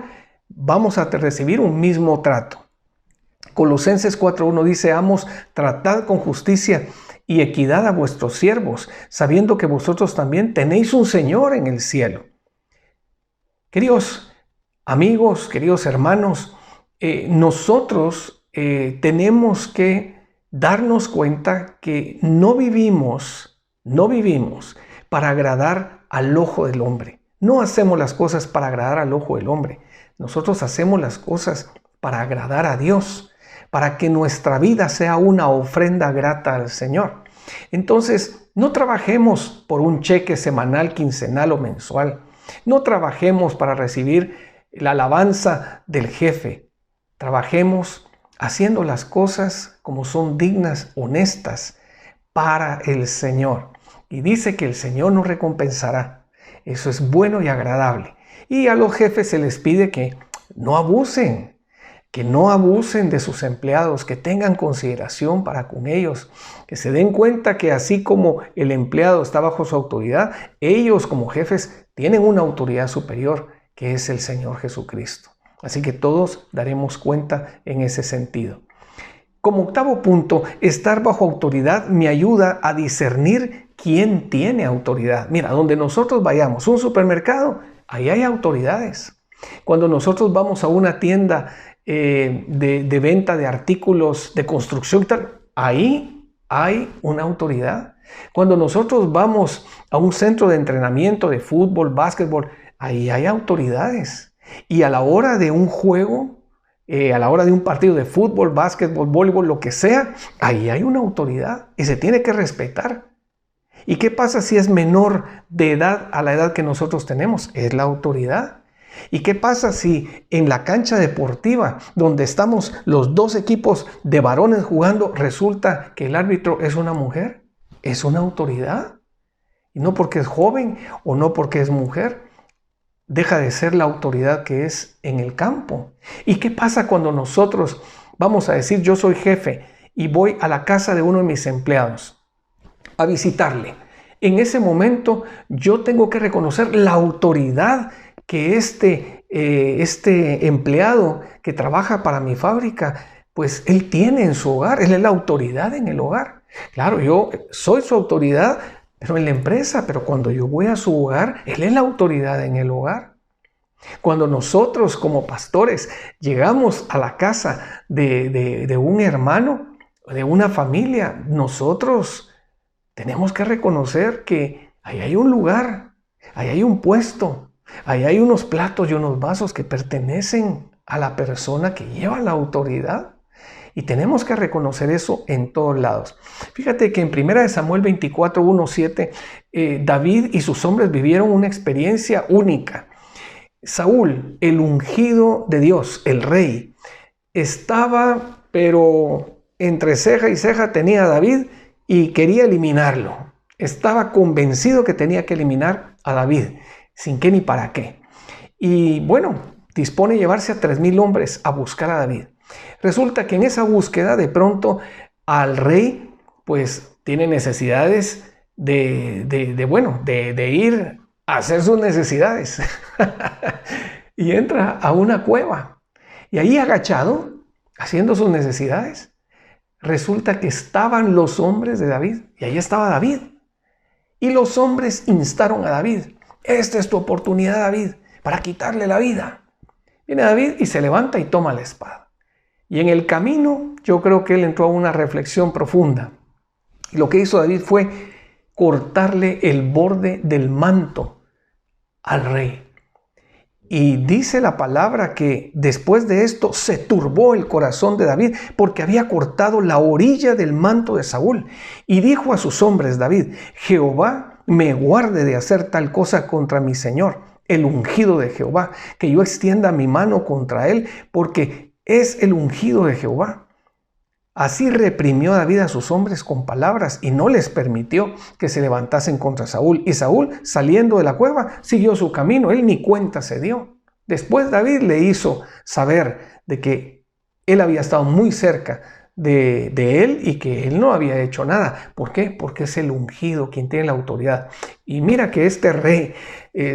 vamos a recibir un mismo trato. Colosenses 4:1 dice: amos, tratad con justicia y equidad a vuestros siervos, sabiendo que vosotros también tenéis un Señor en el cielo. Queridos amigos, queridos hermanos, nosotros tenemos que darnos cuenta que no vivimos para agradar al ojo del hombre. No hacemos las cosas para agradar al ojo del hombre. Nosotros hacemos las cosas para agradar a Dios, para que nuestra vida sea una ofrenda grata al Señor. Entonces, no trabajemos por un cheque semanal, quincenal o mensual. No trabajemos para recibir la alabanza del jefe. Trabajemos haciendo las cosas como son dignas, honestas, para el Señor. Y dice que el Señor nos recompensará. Eso es bueno y agradable. Y a los jefes se les pide que no abusen de sus empleados, que tengan consideración para con ellos, que se den cuenta que así como el empleado está bajo su autoridad, ellos como jefes tienen una autoridad superior, que es el Señor Jesucristo. Así que todos daremos cuenta en ese sentido. Como octavo punto, estar bajo autoridad me ayuda a discernir quién tiene autoridad. Mira, donde nosotros vayamos, un supermercado, ahí hay autoridades. Cuando nosotros vamos a una tienda de venta de artículos de construcción y tal, ahí hay una autoridad. Cuando nosotros vamos a un centro de entrenamiento de fútbol, básquetbol, ahí hay autoridades. Y a la hora de un juego, a la hora de un partido de fútbol, básquetbol, voleibol, lo que sea, ahí hay una autoridad y se tiene que respetar. ¿Y qué pasa si es menor de edad a la edad que nosotros tenemos? Es la autoridad. ¿Y qué pasa si en la cancha deportiva, donde estamos los dos equipos de varones jugando, resulta que el árbitro es una mujer? Es una autoridad. Y no porque es joven o no porque es mujer, deja de ser la autoridad que es en el campo. ¿Y qué pasa cuando nosotros vamos a decir, yo soy jefe y voy a la casa de uno de mis empleados a visitarle? En ese momento yo tengo que reconocer la autoridad que este empleado que trabaja para mi fábrica, pues él tiene en su hogar. Él es la autoridad en el hogar. Claro, yo soy su autoridad, pero en la empresa, pero cuando yo voy a su hogar, él es la autoridad en el hogar. Cuando nosotros como pastores llegamos a la casa de un hermano, de una familia, nosotros tenemos que reconocer que ahí hay un lugar, ahí hay un puesto, ahí hay unos platos y unos vasos que pertenecen a la persona que lleva la autoridad. Y tenemos que reconocer eso en todos lados. Fíjate que en 1 Samuel 24:1-7, David y sus hombres vivieron una experiencia única. Saúl, el ungido de Dios, el rey, estaba, pero entre ceja y ceja tenía a David y quería eliminarlo. Estaba convencido que tenía que eliminar a David, sin qué ni para qué. Y bueno, dispone llevarse a 3,000 hombres a buscar a David. Resulta que en esa búsqueda, de pronto, al rey, pues, tiene necesidades de ir a hacer sus necesidades. Y entra a una cueva. Y ahí agachado, haciendo sus necesidades, resulta que estaban los hombres de David. Y ahí estaba David. Y los hombres instaron a David. Esta es tu oportunidad, David, para quitarle la vida. Viene David y se levanta y toma la espada. Y en el camino yo creo que él entró a una reflexión profunda. Y lo que hizo David fue cortarle el borde del manto al rey. Y dice la palabra que después de esto se turbó el corazón de David porque había cortado la orilla del manto de Saúl. Y dijo a sus hombres David: Jehová me guarde de hacer tal cosa contra mi señor, el ungido de Jehová, que yo extienda mi mano contra él, porque es el ungido de Jehová. Así reprimió David a sus hombres con palabras y no les permitió que se levantasen contra Saúl. Y Saúl, saliendo de la cueva, siguió su camino. Él ni cuenta se dio. Después David le hizo saber de que él había estado muy cerca de él y que él no había hecho nada. ¿Por qué? Porque es el ungido quien tiene la autoridad. Y mira que este rey,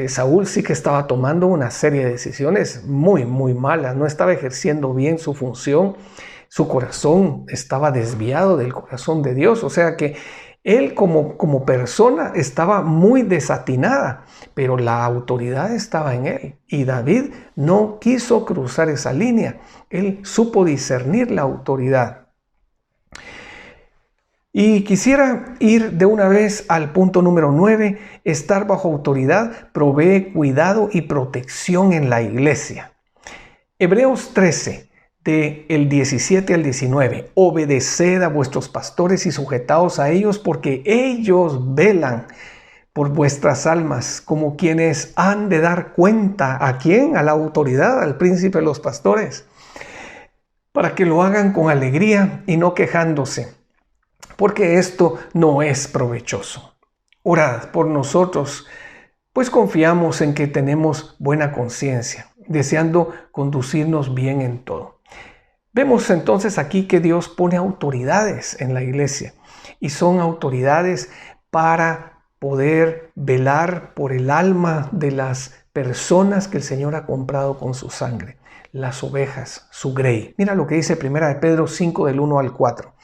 Saúl, sí que estaba tomando una serie de decisiones muy, muy malas. No estaba ejerciendo bien su función. Su corazón estaba desviado del corazón de Dios. O sea que él como persona estaba muy desatinada, pero la autoridad estaba en él. Y David no quiso cruzar esa línea. Él supo discernir la autoridad. Y quisiera ir de una vez al punto número 9. Estar bajo autoridad provee cuidado y protección en la iglesia. Hebreos 13. Del 17 al 19, obedeced a vuestros pastores y sujetaos a ellos, porque ellos velan por vuestras almas, como quienes han de dar cuenta. ¿A quién? A la autoridad, al príncipe de los pastores, para que lo hagan con alegría y no quejándose, porque esto no es provechoso. Orad por nosotros, pues confiamos en que tenemos buena conciencia, deseando conducirnos bien en todo. Vemos entonces aquí que Dios pone autoridades en la iglesia y son autoridades para poder velar por el alma de las personas que el Señor ha comprado con su sangre, las ovejas, su grey. Mira lo que dice 1 Pedro 5 del 1 al 4.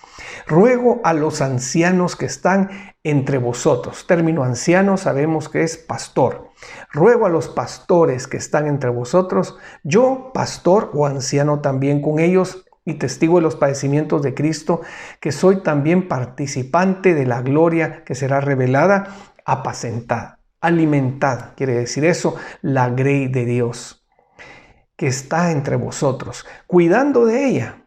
Ruego a los ancianos que están entre vosotros. Término anciano sabemos que es pastor. Ruego a los pastores que están entre vosotros, yo, pastor o anciano también con ellos y testigo de los padecimientos de Cristo, que soy también participante de la gloria que será revelada, apacentad, alimentad, quiere decir eso, la grey de Dios, que está entre vosotros, cuidando de ella.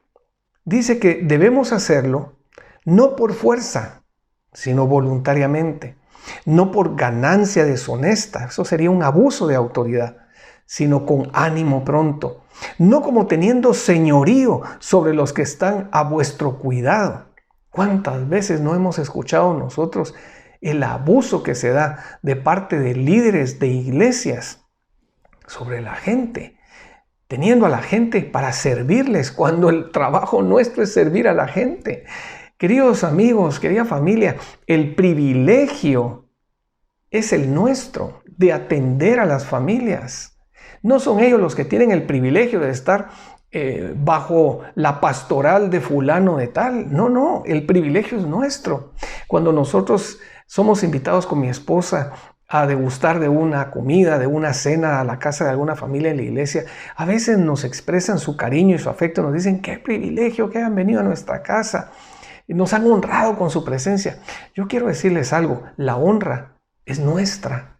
Dice que debemos hacerlo no por fuerza, sino voluntariamente. No por ganancia deshonesta, eso sería un abuso de autoridad, sino con ánimo pronto. No como teniendo señorío sobre los que están a vuestro cuidado. ¿Cuántas veces no hemos escuchado nosotros el abuso que se da de parte de líderes de iglesias sobre la gente? Teniendo a la gente para servirles cuando el trabajo nuestro es servir a la gente. Queridos amigos, querida familia, el privilegio es el nuestro de atender a las familias. No son ellos los que tienen el privilegio de estar bajo la pastoral de fulano de tal. No, el privilegio es nuestro. Cuando nosotros somos invitados con mi esposa a degustar de una comida, de una cena a la casa de alguna familia en la iglesia, a veces nos expresan su cariño y su afecto, nos dicen qué privilegio que hayan venido a nuestra casa. Nos han honrado con su presencia. Yo quiero decirles algo, la honra es nuestra.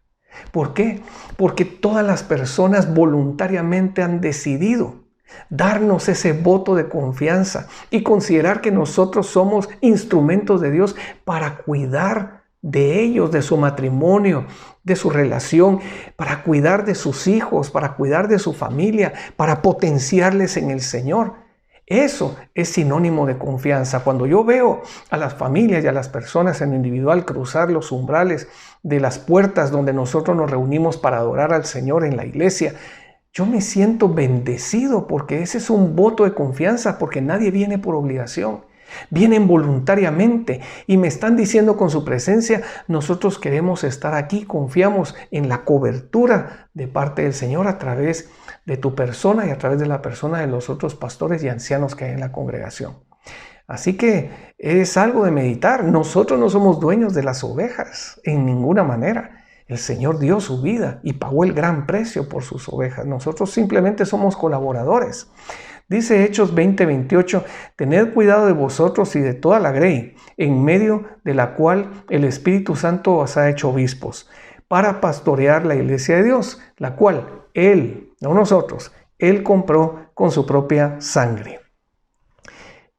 ¿Por qué? Porque todas las personas voluntariamente han decidido darnos ese voto de confianza y considerar que nosotros somos instrumentos de Dios para cuidar de ellos, de su matrimonio, de su relación, para cuidar de sus hijos, para cuidar de su familia, para potenciarles en el Señor. Eso es sinónimo de confianza. Cuando yo veo a las familias y a las personas en individual cruzar los umbrales de las puertas donde nosotros nos reunimos para adorar al Señor en la iglesia, yo me siento bendecido porque ese es un voto de confianza, porque nadie viene por obligación. Vienen voluntariamente y me están diciendo con su presencia, nosotros queremos estar aquí, confiamos en la cobertura de parte del Señor a través de tu persona y a través de la persona de los otros pastores y ancianos que hay en la congregación. Así que es algo de meditar. Nosotros no somos dueños de las ovejas en ninguna manera. El Señor dio su vida y pagó el gran precio por sus ovejas. Nosotros simplemente somos colaboradores. Dice Hechos 20:28, tened cuidado de vosotros y de toda la grey, en medio de la cual el Espíritu Santo os ha hecho obispos, para pastorear la iglesia de Dios, la cual Él, no nosotros, Él compró con su propia sangre.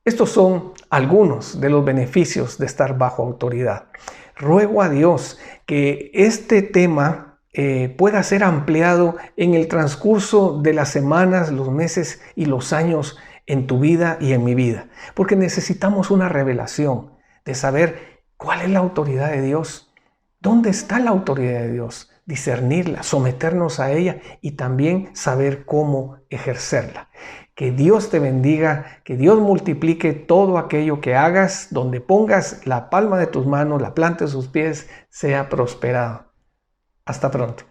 Estos son algunos de los beneficios de estar bajo autoridad. Ruego a Dios que este tema pueda ser ampliado en el transcurso de las semanas, los meses y los años en tu vida y en mi vida. Porque necesitamos una revelación de saber cuál es la autoridad de Dios, dónde está la autoridad de Dios, discernirla, someternos a ella y también saber cómo ejercerla. Que Dios te bendiga, que Dios multiplique todo aquello que hagas, donde pongas la palma de tus manos, la planta de sus pies, sea prosperado. Hasta pronto.